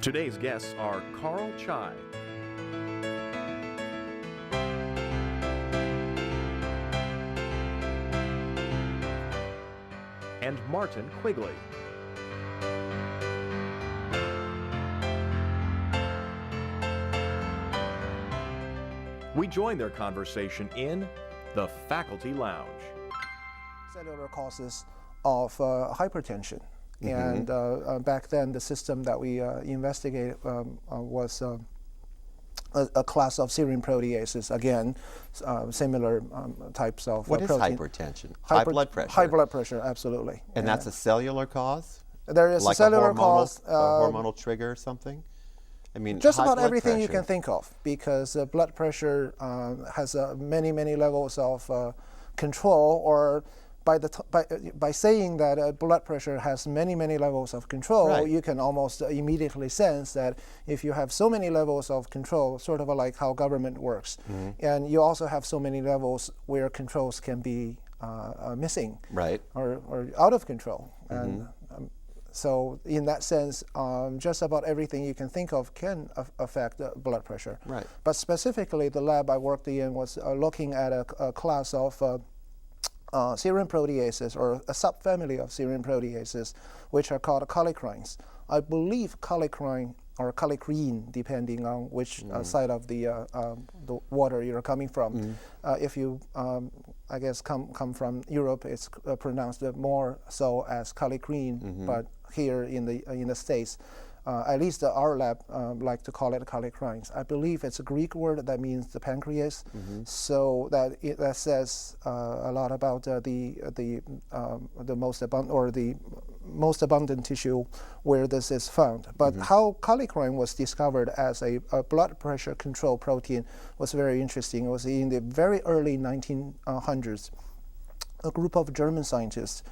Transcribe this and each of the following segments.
Today's guests are Karl X and Martin Quigley. We join their conversation in the Faculty Lounge. Cellular causes of hypertension. And back then, the system that we investigated was a class of serine proteases. Again, similar types of What is protein. Hypertension? High blood pressure? High blood pressure, absolutely. And that's a cellular cause? There is like a cellular hormonal, cause. a hormonal trigger or something? I mean, Just high about blood everything you pressure. can think of, because blood pressure has many, many levels of control, or by saying that blood pressure has many, many levels of control, Right. you can almost immediately sense that if you have so many levels of control, sort of like how government works, and you also have so many levels where controls can be missing, Right. or out of control. And so in that sense, just about everything you can think of can affect blood pressure. Right. But specifically, the lab I worked in was looking at a class of serine proteases, or a subfamily of serine proteases, which are called kallikreins. I believe kallikrein or kallikrein, depending on which side of the water you're coming from. If you, I guess, come from Europe, it's pronounced more so as kallikrein, but here in the States, at least our lab like to call it kallikreins. I believe it's a Greek word that means the pancreas, so that says a lot about the most abundant tissue where this is found. But how kallikrein was discovered as a blood pressure control protein was very interesting. It was in the very early 1900s. A group of German scientists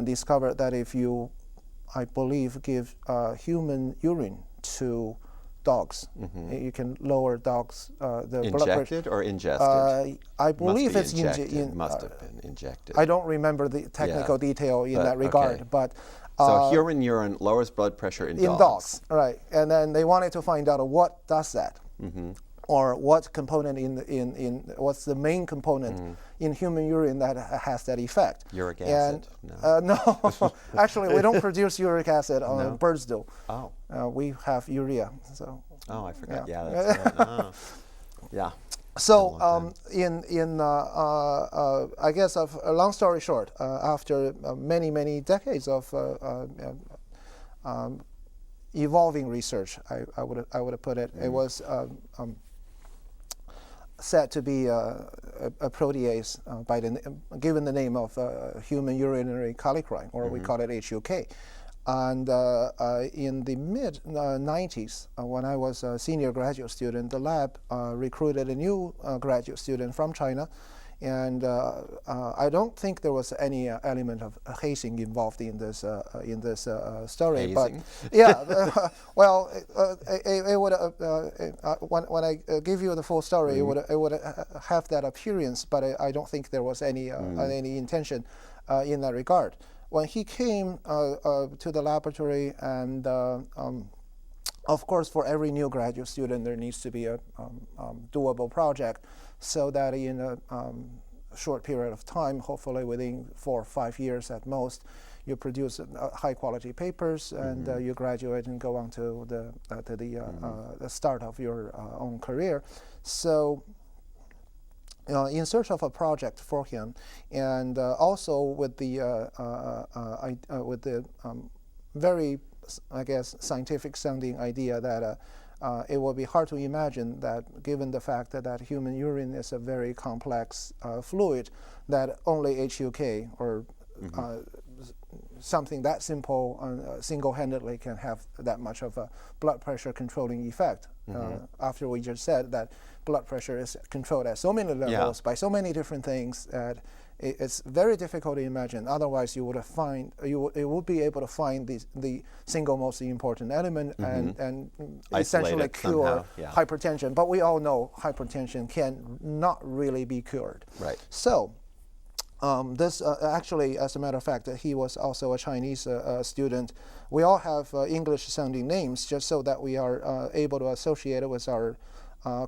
discovered that if you, I believe, give human urine to dogs, you can lower dogs the blood pressure. Injected or ingested? I believe it's injected. Must have been injected. I don't remember the technical detail in that regard, okay. but So human urine lowers blood pressure in dogs. in dogs, right? And then they wanted to find out what does that, or what component in what's the main component in human urine that has that effect. Uric And, acid? no, actually, we don't produce uric acid. Birds do. Oh. We have urea. So. Oh, I forgot. Yeah. Yeah, that's right. Yeah. So, I guess, a long story short, after many decades of evolving research, I would put it, it was said to be a protease given the name of human urinary kallikrein, or we call it HUK. And in the mid-90s, when I was a senior graduate student, the lab recruited a new graduate student from China. And I don't think there was any element of hazing involved in this story. Hazing? But yeah, well, it would when I give you the full story, it would have that appearance. But I don't think there was any intention in that regard. When he came to the laboratory, and of course, for every new graduate student, there needs to be a doable project, so that in a short period of time, hopefully within 4 or 5 years at most, you produce high-quality papers, and you graduate and go on to the start of your own career. So. In search of a project for him, and also with the very, I guess, scientific-sounding idea that it would be hard to imagine that, given the fact that human urine is a very complex fluid, that only HUK or something that simple single-handedly can have that much of a blood pressure controlling effect. After we just said that blood pressure is controlled at so many levels by so many different things that it's very difficult to imagine. Otherwise, you would be able to find the single most important element and essentially cure hypertension. But we all know hypertension can not really be cured. Right. So. This actually, as a matter of fact, he was also a Chinese student we all have English-sounding names just so that we are able to associate it with our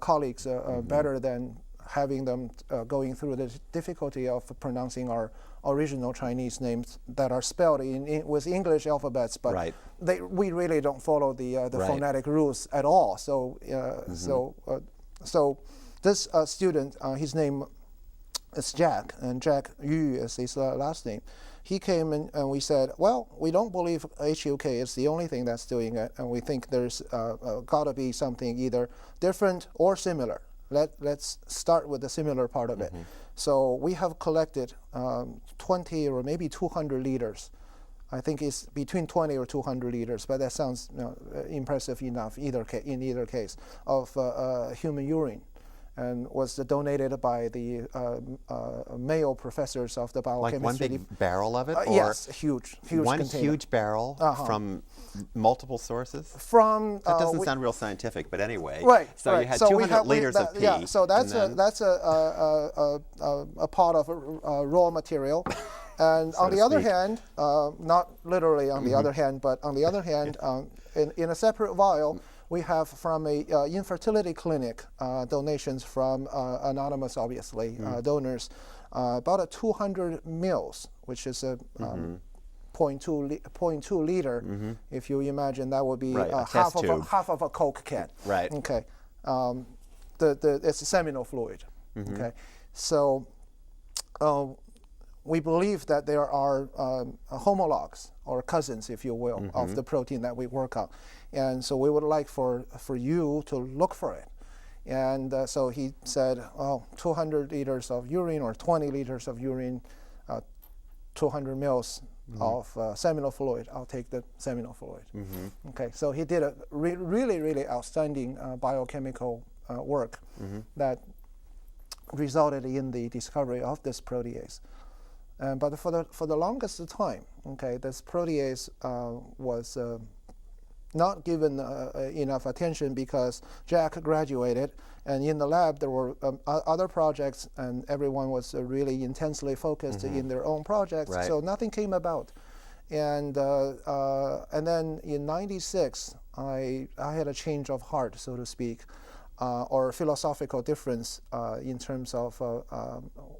colleagues better than having them going through the difficulty of pronouncing our original Chinese names that are spelled with English alphabets, but we really don't follow the phonetic rules at all. So so this student, his name is Jack, and Jack Yu is his last name. He came in and we said, well, we don't believe HUK is the only thing that's doing it, and we think there's got to be something either different or similar. Let's start with the similar part of it. So we have collected 20 or maybe 200 liters. I think it's between 20 or 200 liters, but that sounds impressive enough in either case, of human urine, and was donated by the male professors of the biochemistry. Like one big barrel of it? Or yes, huge one container. huge barrel from multiple sources? From that doesn't sound real scientific, but anyway. Right. So you had 200 liters of pee. Yeah. So that's a pot of raw material. And on the other hand, not literally on the other hand, but on the other hand, in a separate vial, we have from a infertility clinic donations from anonymous, obviously, donors, about 200 mils, which is a 0.2 liter. If you imagine, that would be half of a Coke can. Right. Okay. It's a seminal fluid. Okay. So we believe that there are homologs, or cousins, if you will, of the protein that we work on. And so we would like for you to look for it. And so he said, oh, 200 liters of urine or 20 liters of urine, 200 mils of seminal fluid. I'll take the seminal fluid. Okay, so he did a really, really outstanding biochemical work that resulted in the discovery of this protease. But for the longest time, okay, this protease was not given enough attention because Jack graduated, and in the lab there were other projects, and everyone was really intensely focused in their own projects, so nothing came about. And then in '96, I had a change of heart, so to speak, or philosophical difference in terms of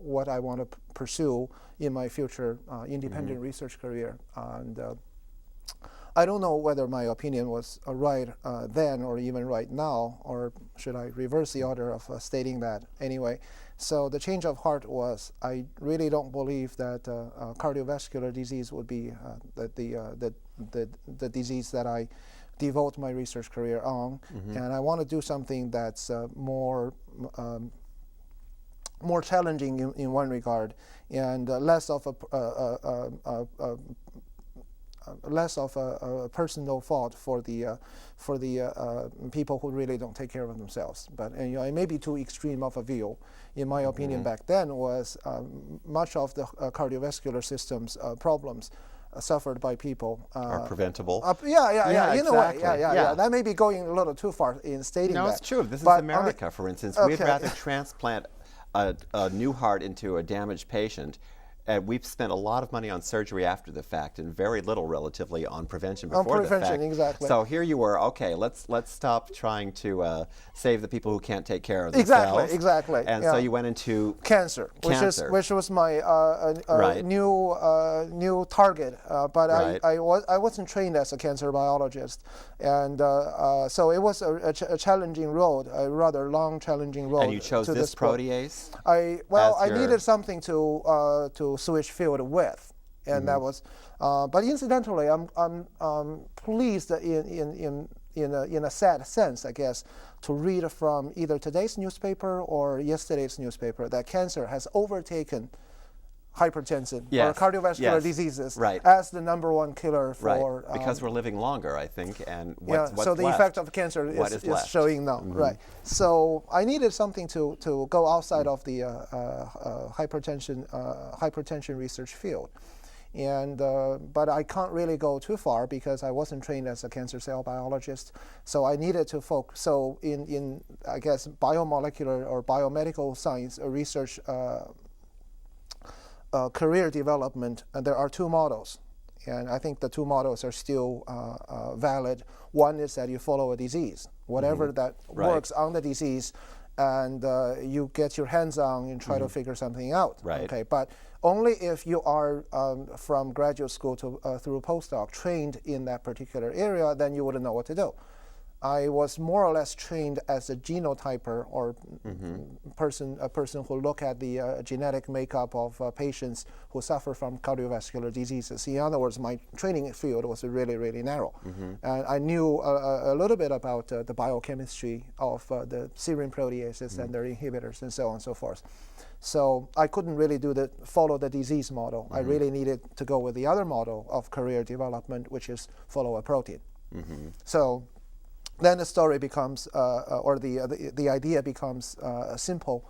what I want to pursue in my future independent research career. And I don't know whether my opinion was right then or even right now, or should I reverse the order of stating that anyway. So the change of heart was, I really don't believe that cardiovascular disease would be the disease that I devote my research career on, and I want to do something that's more challenging in one regard, and less of a personal fault for the people who really don't take care of themselves. But it may be too extreme of a view. In my opinion, back then was much of the cardiovascular system's problems suffered by people are preventable. Yeah. You know what? Exactly. Yeah. That may be going a little too far in stating that. No, it's true. This is America, for instance. We'd rather transplant a new heart into a damaged patient. And we've spent a lot of money on surgery after the fact, and very little, relatively, on prevention before the fact. Exactly. So here you were. Okay, let's stop trying to save the people who can't take care of themselves. Exactly. And so you went into cancer. Which was my new target. But I wasn't trained as a cancer biologist, and so it was a challenging road, a rather long, challenging road. And you chose this protease? I needed something to switch field with, and that was. But incidentally, I'm pleased in a sad sense, I guess, to read from either today's newspaper or yesterday's newspaper that cancer has overtaken hypertension or cardiovascular diseases as the #1 killer for because we're living longer, I think, and so the effect of cancer is showing now, So I needed something to go outside of the hypertension research field, and but I can't really go too far because I wasn't trained as a cancer cell biologist. So I needed to focus. So in I guess biomolecular or biomedical science research. Career development, and there are two models, And I think the two models are still valid. One is that you follow a disease, whatever that works on the disease, and you get your hands on and try to figure something out. Right. Okay, but only if you are from graduate school to through postdoc trained in that particular area, then you wouldn't know what to do. I was more or less trained as a genotyper, or a person who look at the genetic makeup of patients who suffer from cardiovascular diseases. In other words, my training field was really, really narrow. And I knew a little bit about the biochemistry of the serine proteases and their inhibitors and so on and so forth. So I couldn't really follow the disease model. I really needed to go with the other model of career development, which is follow a protein. So then the story becomes, or the idea becomes simple,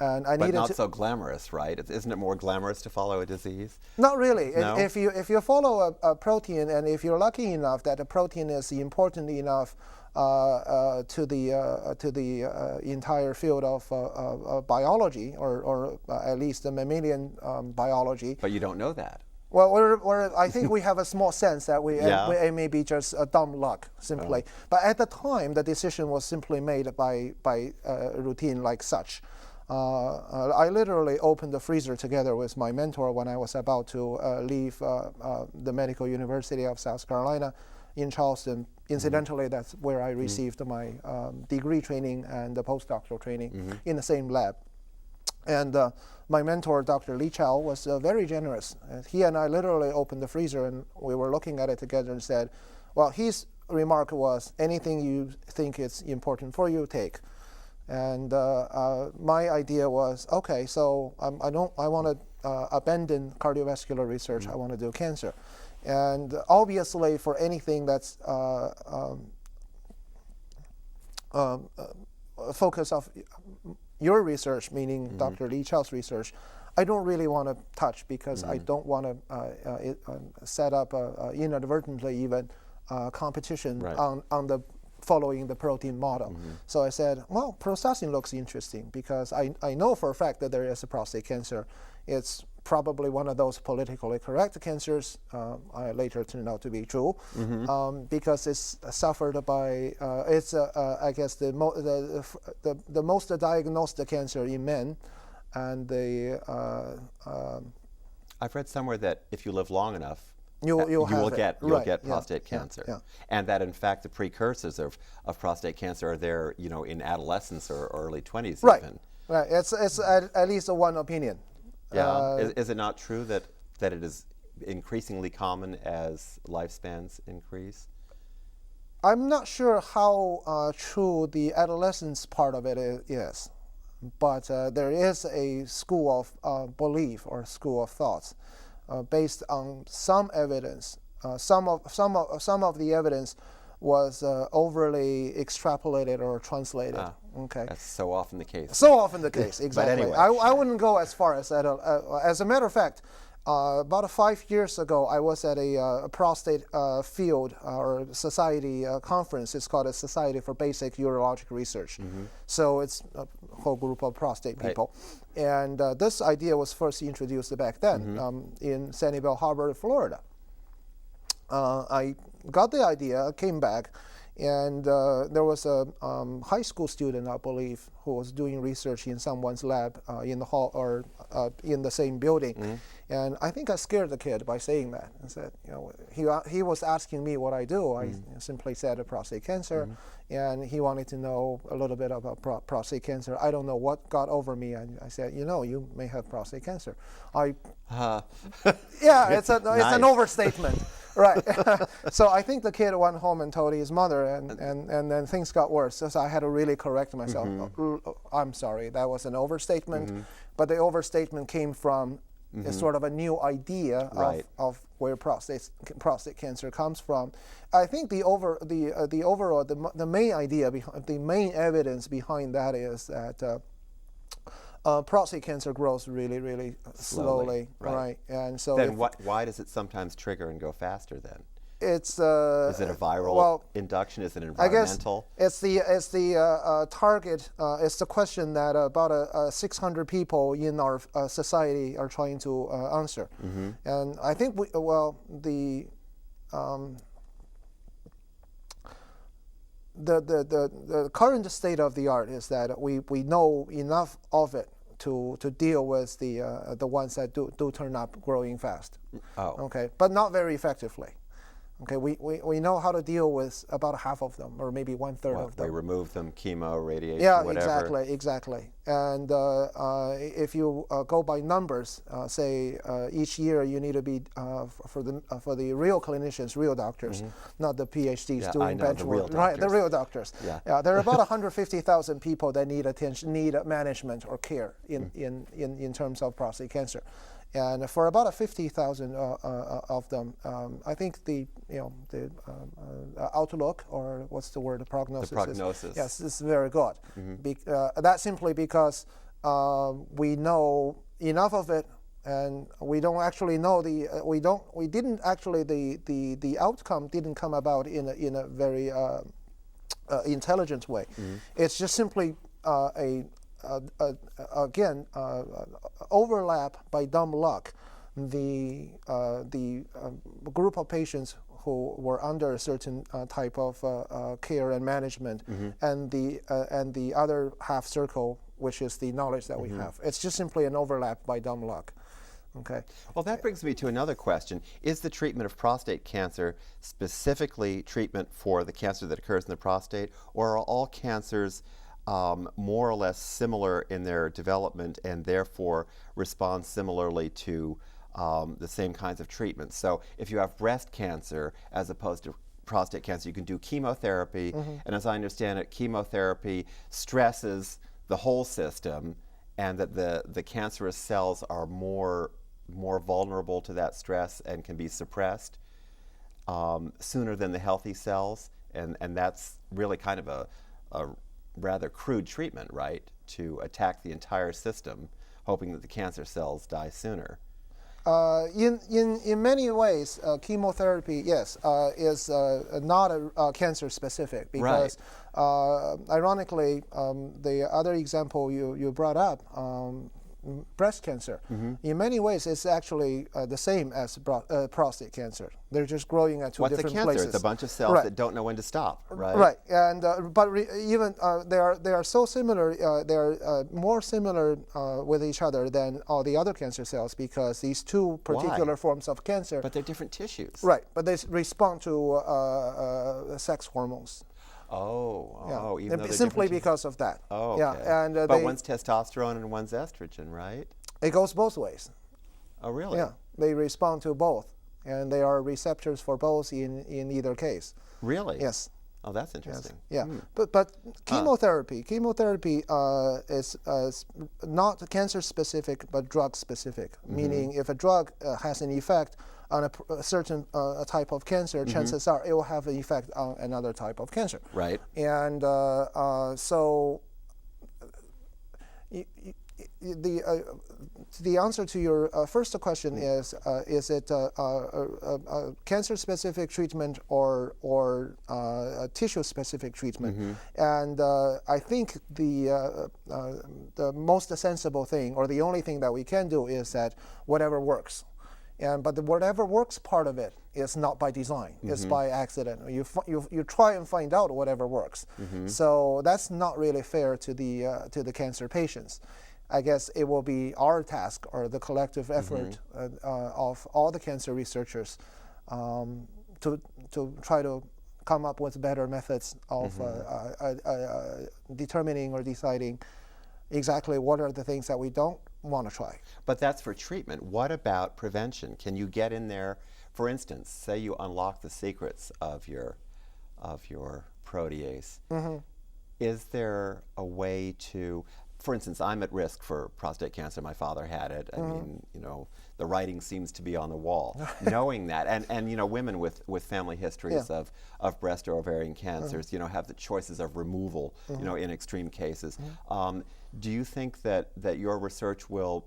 and I but needed not so glamorous, right? Isn't it more glamorous to follow a disease? Not really. No? If you follow a protein, and if you're lucky enough that a protein is important enough to the entire field of biology, or at least the mammalian biology. But you don't know that. Well, I think we have a small sense that it may be just a dumb luck, simply. But at the time, the decision was simply made by a routine like such. I literally opened the freezer together with my mentor when I was about to leave the Medical University of South Carolina in Charleston. Incidentally, that's where I received my degree training and the postdoctoral training in the same lab. And my mentor, Dr. Li Chao, was very generous. He and I literally opened the freezer, and we were looking at it together and said, well, his remark was, anything you think is important for you, take. And my idea was, okay, so I want to abandon cardiovascular research. I want to do cancer. And obviously, for anything that's focus of your research, meaning Dr. Li Chao's research, I don't really want to touch, because I don't want to set up inadvertently even competition on the following the protein model. So I said, well, prostatin looks interesting, because I know for a fact that there is a prostate cancer. It's probably one of those politically correct cancers. I later turned out to be true, because it's suffered by I guess the most diagnosed cancer in men, and I've read somewhere that if you live long enough, you will get prostate cancer, and that in fact the precursors of prostate cancer are there, in adolescence or early 20s even. Right. It's at least one opinion. Yeah. Is it not true that it is increasingly common as lifespans increase? I'm not sure how true the adolescence part of it is, but there is a school of belief or school of thoughts based on some evidence. Some of the evidence was overly extrapolated or translated. Okay. That's so often the case. So often the case, exactly. But anyway. I wouldn't go as far as that. As a matter of fact, about 5 years ago, I was at a prostate field or society conference. It's called a Society for Basic Urologic Research. So it's a whole group of prostate people. And this idea was first introduced back then in Sanibel Harbor, Florida. I got the idea, came back, and there was a high school student, I believe, who was doing research in someone's lab in the hall or in the same building. And I think I scared the kid by saying that, and said, he was asking me what I do. I simply said prostate cancer, and he wanted to know a little bit about prostate cancer. I don't know what got over me. I said, you may have prostate cancer. Yeah, it's an overstatement. Right. So I think the kid went home and told his mother, and then things got worse. So I had to really correct myself. I'm sorry, that was an overstatement. But the overstatement came from sort of a new idea of where prostate cancer comes from. I think the main idea, the main evidence behind that is that prostate cancer grows really, really slowly, right? And so then why does it sometimes trigger and go faster then? It's Is it a viral induction? Is it environmental? I guess it's the target. It's the question that about 600 people in our society are trying to answer. And I think the current state of the art is that we know enough of it to deal with the ones that do turn up growing fast. Oh. Okay, but not very effectively. Okay, we know how to deal with about half of them, or maybe 1/3 of them. We remove them, chemo, radiation, Yeah, whatever. exactly. And if you go by numbers, say each year you need to be for the real clinicians, real doctors, not the PhDs doing bench work, right? The real doctors. Yeah. There are about 150,000 people that need attention, need management or care in terms of prostate cancer. And for about 50,000 of them, I think the outlook, or what's the word, prognosis? The prognosis. Yes, is very good. That's simply because we know enough of it, and we don't actually know the outcome didn't come about in a very intelligent way. It's just simply overlap by dumb luck the group of patients who were under a certain type of care and management, and the other half circle, which is the knowledge that we have. It's just simply an overlap by dumb luck. Okay. Well, that brings me to another question. Is the treatment of prostate cancer specifically treatment for the cancer that occurs in the prostate, or are all cancers more or less similar in their development and therefore respond similarly to the same kinds of treatments? So if you have breast cancer as opposed to prostate cancer, you can do chemotherapy, and as I understand it, chemotherapy stresses the whole system, and that the cancerous cells are more vulnerable to that stress and can be suppressed sooner than the healthy cells, and that's really kind of a rather crude treatment, right, to attack the entire system, hoping that the cancer cells die sooner. In many ways, chemotherapy, yes, is not cancer specific, because ironically, the other example you brought up, breast cancer, in many ways it's actually the same as prostate cancer. They're just growing at two different places. What's a cancer? It's a bunch of cells that don't know when to stop, right? Right, and but even they are so similar. They are more similar with each other than all the other cancer cells, because these two particular forms of cancer. But they're different tissues. Right, but they respond to sex hormones. Even though simply because of that. Okay. Yeah, and but one's testosterone and one's estrogen, right? It goes both ways. Oh, really? Yeah, they respond to both, and they are receptors for both in either case. Really? Yes. Oh, that's interesting. Yes. Yeah, but chemotherapy is not cancer specific but drug specific. Meaning, if a drug has an effect on a certain type of cancer, chances are it will have an effect on another type of cancer. Right. And so the answer to your first question is it cancer-specific treatment or tissue-specific treatment? And I think the most sensible thing, or the only thing that we can do, is that whatever works. But the whatever works part of it is not by design; it's by accident. You try and find out whatever works. So that's not really fair to the cancer patients. I guess it will be our task, or the collective effort of all the cancer researchers, to try to come up with better methods of determining or deciding exactly what are the things that we don't want to try. But that's for treatment. What about prevention? Can you get in there, for instance, say you unlock the secrets of your protease. Is there a way to, for instance, I'm at risk for prostate cancer. My father had it. I mean, the writing seems to be on the wall. Knowing that, and women with family histories of breast or ovarian cancers, have the choices of removal, in extreme cases. Do you think that your research will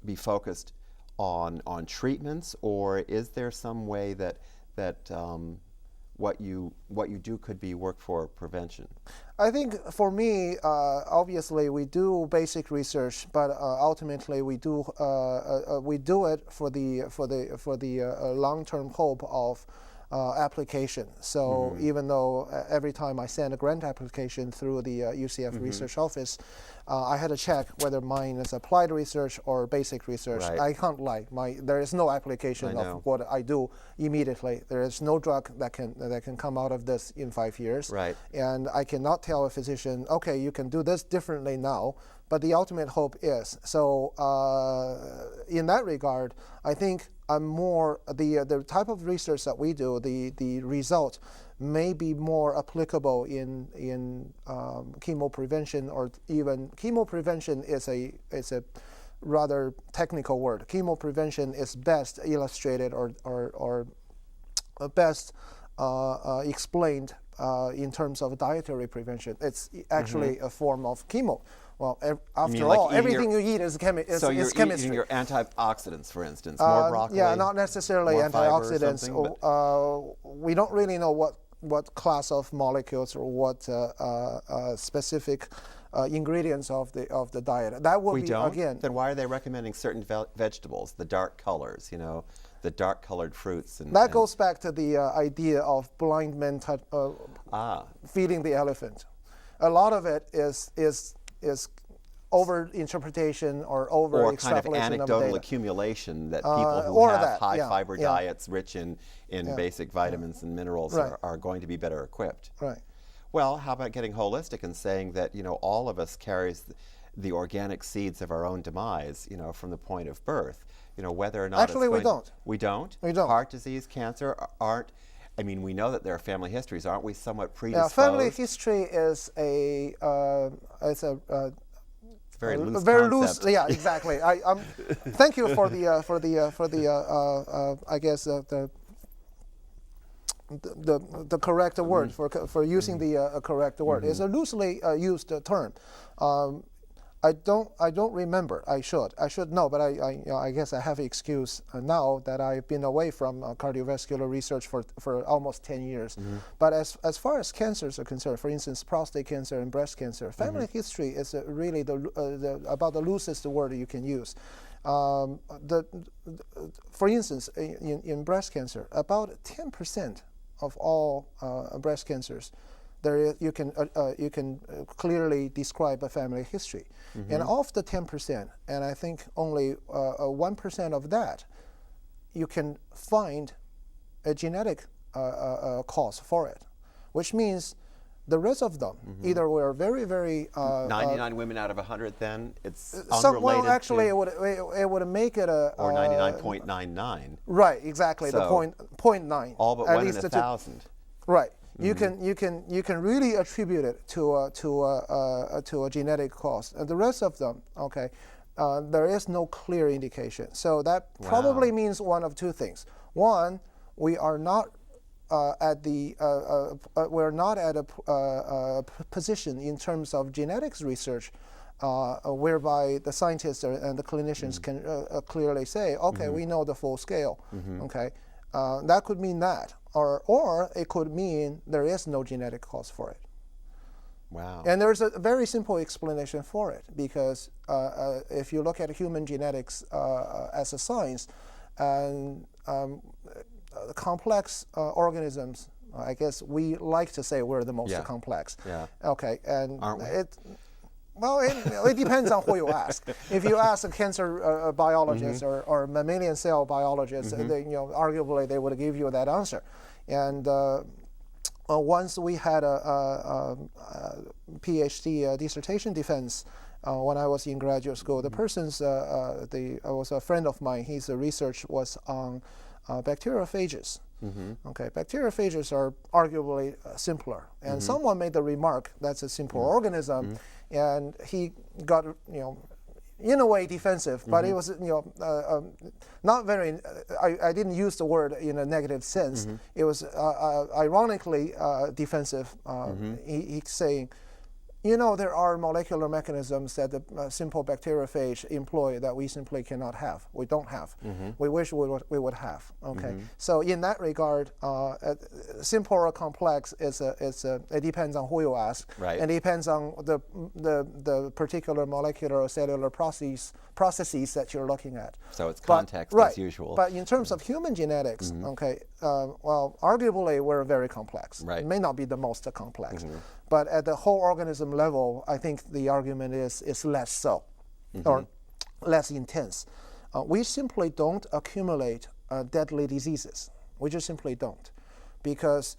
be focused on treatments, or is there some way that that what you do could be work for prevention? I think for me, obviously we do basic research, but ultimately we do it for the long-term hope of application. So even though every time I send a grant application through the UCF research office, I had to check whether mine is applied research or basic research. Right. I can't lie. There is no application of what I do immediately. There is no drug that can come out of this in 5 years. Right. And I cannot tell a physician, okay, you can do this differently now, but the ultimate hope is. So in that regard, I think I'm more, the type of research that we do, the result may be more applicable in chemo prevention, or even chemo prevention is a rather technical word. Chemo prevention is best illustrated or best explained in terms of dietary prevention. It's actually a form of chemo. Well, after all, everything you eat is chemistry. So you're eating your antioxidants, for instance, more broccoli. Yeah, not necessarily antioxidants. We don't really know what class of molecules or what specific ingredients of the diet. That would be again. Then why are they recommending certain vegetables, the dark colors? You know, the dark-colored fruits. That goes back to the idea of blind men feeding the elephant. A lot of it is over-interpretation or over-extrapolation kind of anecdotal data. accumulation that people who have high-fiber diets rich in basic vitamins and minerals are going to be better equipped. Right. Well, how about getting holistic and saying that, you know, all of us carries the organic seeds of our own demise, you know, from the point of birth. You know, whether or not actually we don't. We don't? We don't. Heart disease, cancer aren't. I mean, we know that there are family histories. Aren't we somewhat predisposed? Yeah, family history is a very loose very concept. loose. Yeah, exactly. Thank you for the I guess the correct word for using the correct word. It's a loosely used term. I don't remember. I should know, but I guess I have an excuse now that I've been away from cardiovascular research for almost 10 years. But as far as cancers are concerned, for instance, prostate cancer and breast cancer, family history is really about the loosest word you can use. For instance, in breast cancer, about 10% of all breast cancers, you can clearly describe a family history. And of the 10%, and I think only 1% of that, you can find a genetic cause for it, which means the rest of them either were very, very 99 women out of 100. Then it's well, unrelated. actually, to, it would make it a or 99.99. Right, exactly. So the point 9. All but at 1 least in 1,000. Right. You can really attribute it to a genetic cause. And the rest of them, okay, there is no clear indication. So that probably means one of two things. One, we are not at a position in terms of genetics research whereby the scientists and the clinicians can clearly say, okay, we know the full scale. Okay, that could mean that. Or it could mean there is no genetic cause for it. Wow. And there's a very simple explanation for it, because if you look at human genetics as a science, and complex organisms, I guess we like to say we're the most complex. Yeah. Okay, and aren't we? Well, it depends on who you ask. If you ask a cancer biologist or mammalian cell biologist, they, arguably they would give you that answer. And once we had a Ph.D. Dissertation defense when I was in graduate school. The person's was a friend of mine. His research was on bacteriophages. Okay, bacteriophages are arguably simpler. And someone made the remark that's a simple organism. And he got, in a way defensive, but it was, not very, I didn't use the word in a negative sense. It was ironically defensive. He's saying, You know, there are molecular mechanisms that the simple bacteriophage employ that we simply cannot have. We don't have. We wish we would have. Okay. So in that regard, simple or complex it depends on who you ask, right. and it depends on the particular molecular or cellular processes that you're looking at. So it's context as usual. But in terms of human genetics, okay, well, arguably we're very complex. Right. It may not be the most complex. But at the whole organism level, I think the argument is less so, or less intense. We simply don't accumulate deadly diseases. We just simply don't. Because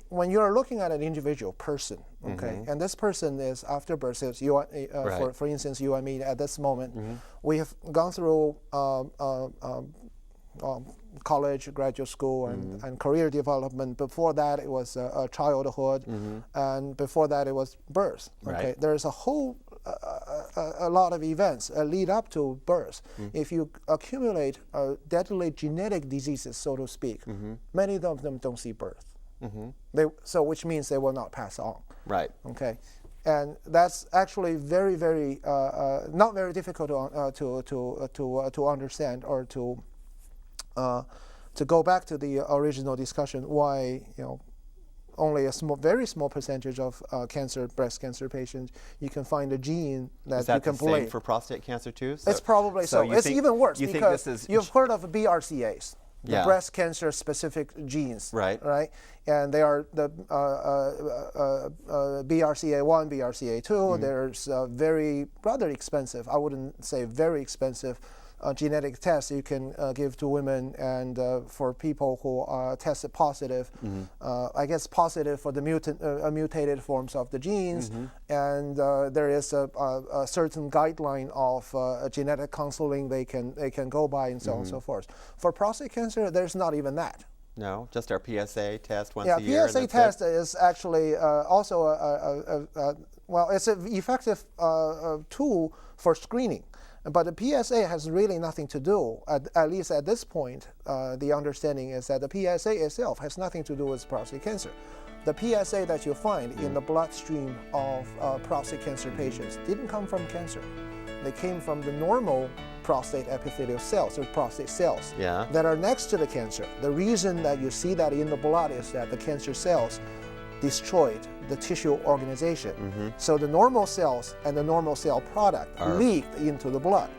when you're looking at an individual person, okay, and this person is after birth, so you, right. for instance, you and me at this moment, we have gone through college, graduate school, and career development. Before that, it was childhood, and before that, it was birth. Okay, Right. there's a whole a lot of events lead up to birth. If you accumulate deadly genetic diseases, so to speak, many of them don't see birth. So which means they will not pass on. Right. Okay. And that's actually very, very not very difficult to understand, or to go back to the original discussion, why only a very small percentage of breast cancer patients you can find a gene that you can Is that the blame. same for prostate cancer too? So, It's probably so. you It's think- even worse you think because this is you've heard of BRCAs, the Yeah. breast cancer specific genes, Right. Right, and they are the BRCA1, BRCA2. There's rather expensive. I wouldn't say very expensive. Genetic tests you can give to women, and for people who tested positive, I guess positive for the mutated forms of the genes, and there is a certain guideline of genetic counseling they can go by, and so on and so forth. For prostate cancer, there's not even that. No, just our PSA test once a year. Yeah, PSA test is actually also it's an effective tool for screening. But the PSA has really nothing to do, at least at this point, the understanding is that the PSA itself has nothing to do with prostate cancer. The PSA that you find in the bloodstream of prostate cancer patients didn't come from cancer. They came from the normal prostate epithelial cells, or prostate cells, that are next to the cancer. The reason that you see that in the blood is that the cancer cells destroyed the tissue organization. So the normal cells and the normal cell product leaked into the blood.